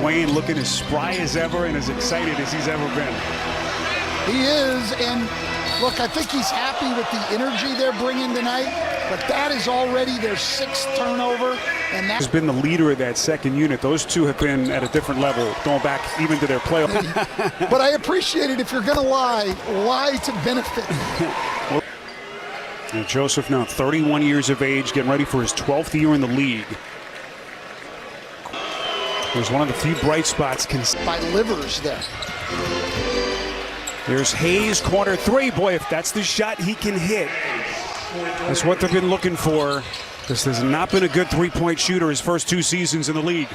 Dwayne looking as spry as ever and as excited as he's ever been. He is, and look, I think he's happy with the energy they're bringing tonight, but that is already their 6th turnover, and that has been the leader of that second unit. Those two have been at a different level, going back even to their playoff. But I appreciate it. If you're going to lie to benefit. And Joseph now 31 years of age, getting ready for his 12th year in the league. There's one of the few bright spots. By Livers there. There's Hayes, corner three. Boy, if that's the shot he can hit, that's what they've been looking for. This has not been a good three-point shooter his first 2 seasons in the league.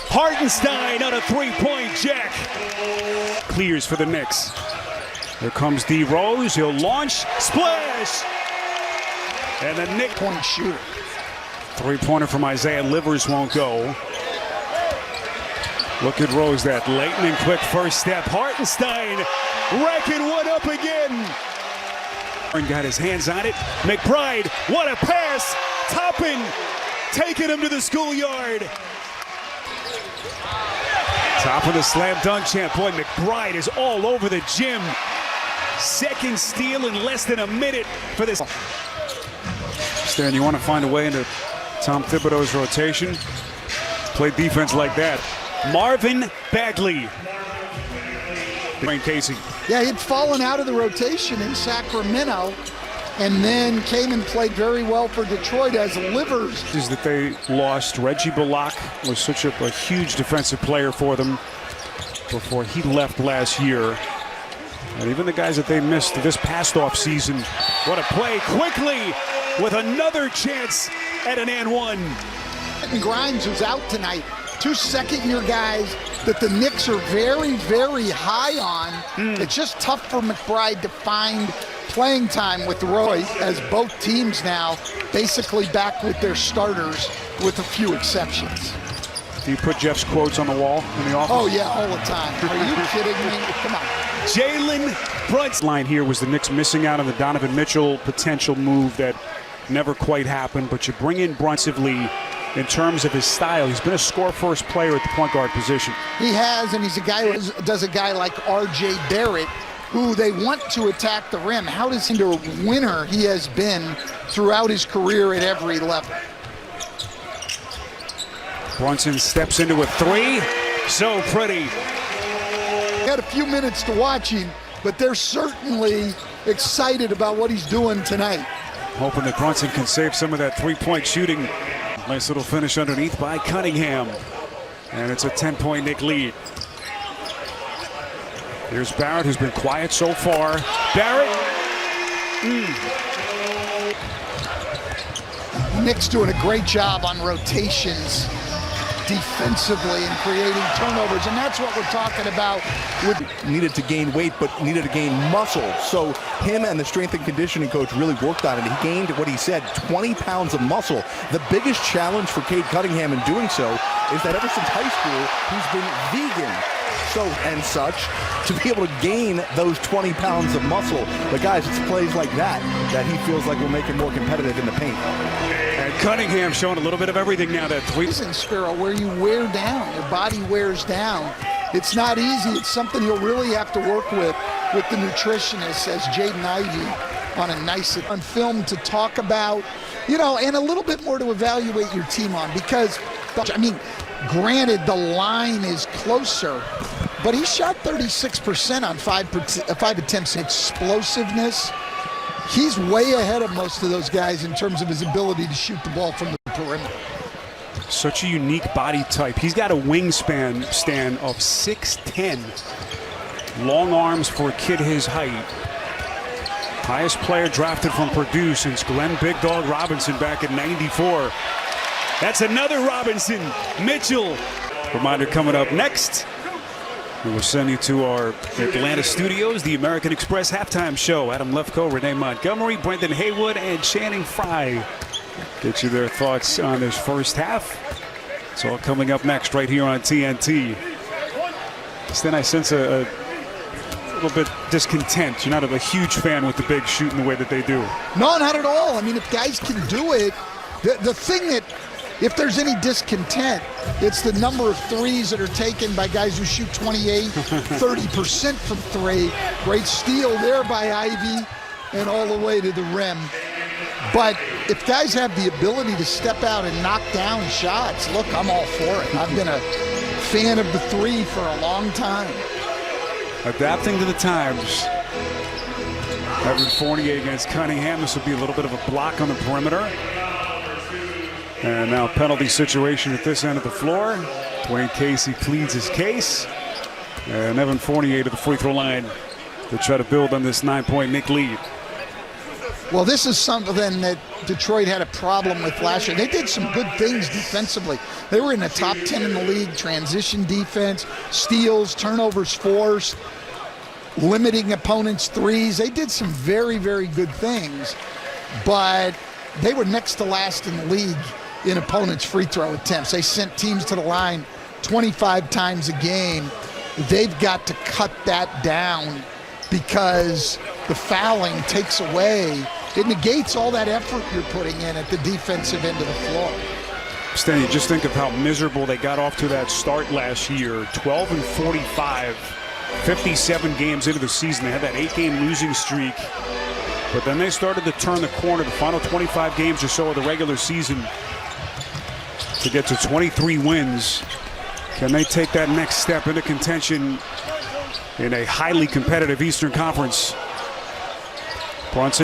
Hartenstein on a three-point jack. Clears for the Knicks. Here comes D. Rose. He'll launch. Splash! And the Knicks point shooter. Three-pointer from Isaiah Livers won't go. Look at Rose, that lightning quick first step. Hartenstein racking one up again. Got his hands on it. McBride, what a pass. Toppin, taking him to the schoolyard. Top of the slam dunk champ. Boy, McBride is all over the gym. Second steal in less than a minute for this. Stan, you want to find a way into Tom Thibodeau's rotation? Play defense like that. Marvin Bagley. Dwayne Casey. Yeah, he'd fallen out of the rotation in Sacramento and then came and played very well for Detroit as Livers. Is that they lost. Reggie Bullock was such a huge defensive player for them before he left last year. And even the guys that they missed this past off season. What a play quickly with another chance at an and one. And Grimes was out tonight. 2 second-year guys that the Knicks are very, very high on. It's just tough for McBride to find playing time with Roy, as both teams now basically back with their starters with a few exceptions. Do you put Jeff's quotes on the wall in the office? Oh, yeah, all the time. Are you kidding me? Come on. Jalen Brunson. Line here was the Knicks missing out on the Donovan Mitchell potential move that never quite happened, but you bring in Brunson in terms of his style. He's been a score-first player at the point guard position. He has, and he's a guy who does a guy like R.J. Barrett, who they want to attack the rim. How does he, a winner he has been throughout his career at every level. Brunson steps into a three. So pretty. Had a few minutes to watch him, but they're certainly excited about what he's doing tonight. Hoping that Brunson can save some of that three-point shooting. Nice little finish underneath by Cunningham. And it's a 10-point Knick lead. Here's Barrett, who's been quiet so far. Barrett. Knicks doing a great job on rotations defensively and creating turnovers, and that's what we're talking about. Needed to gain weight, but needed to gain muscle. So him and the strength and conditioning coach really worked on it. He gained, what he said, 20 pounds of muscle. The biggest challenge for Cade Cunningham in doing so is that ever since high school, he's been vegan. So, and such, to be able to gain those 20 pounds of muscle. But guys, it's plays like that he feels like will make him more competitive in the paint. And Cunningham showing a little bit of everything now. That three. Sparrow, where you wear down, your body wears down. It's not easy. It's something you'll really have to work with the nutritionist, as Jaden Ivey on a nice on film to talk about, and a little bit more to evaluate your team on, because, I mean, granted the line is closer, but he shot 36% on 5 attempts. Explosiveness, he's way ahead of most of those guys in terms of his ability to shoot the ball from the perimeter. Such a unique body type. He's got a wingspan of 6'10". Long arms for a kid his height. Highest player drafted from Purdue since Glenn Big Dog Robinson back in '94. That's another Robinson. Mitchell. Reminder coming up next. We will send you to our Atlanta studios, the American Express halftime show. Adam Lefkoe, Renee Montgomery, Brendan Haywood, and Channing Frye get you their thoughts on this first half. It's all coming up next right here on TNT. Then I sense a little bit discontent. You're not a huge fan with the big shooting the way that they do. No, not at all. I mean, if guys can do it, the thing that if there's any discontent, it's the number of threes that are taken by guys who shoot 28, 30% from three. Great steal there by Ivy and all the way to the rim. But if guys have the ability to step out and knock down shots, look, I'm all for it. I've been a fan of the three for a long time. Adapting to the times. Evan Fournier against Cunningham. This will be a little bit of a block on the perimeter. And now penalty situation at this end of the floor. Dwayne Casey pleads his case. And Evan Fournier to the free throw line to try to build on this 9-point Knick lead. Well, this is something that Detroit had a problem with last year. They did some good things defensively. They were in the top 10 in the league, transition defense, steals, turnovers forced, limiting opponents' threes. They did some very, very good things, but they were next to last in the league in opponents' free throw attempts. They sent teams to the line 25 times a game. They've got to cut that down because the fouling takes away. It negates all that effort you're putting in at the defensive end of the floor. Stanley, just think of how miserable they got off to that start last year. 12-45, 57 games into the season. They had that 8-game losing streak. But then they started to turn the corner the final 25 games or so of the regular season to get to 23 wins. Can they take that next step into contention in a highly competitive Eastern Conference? Brunson.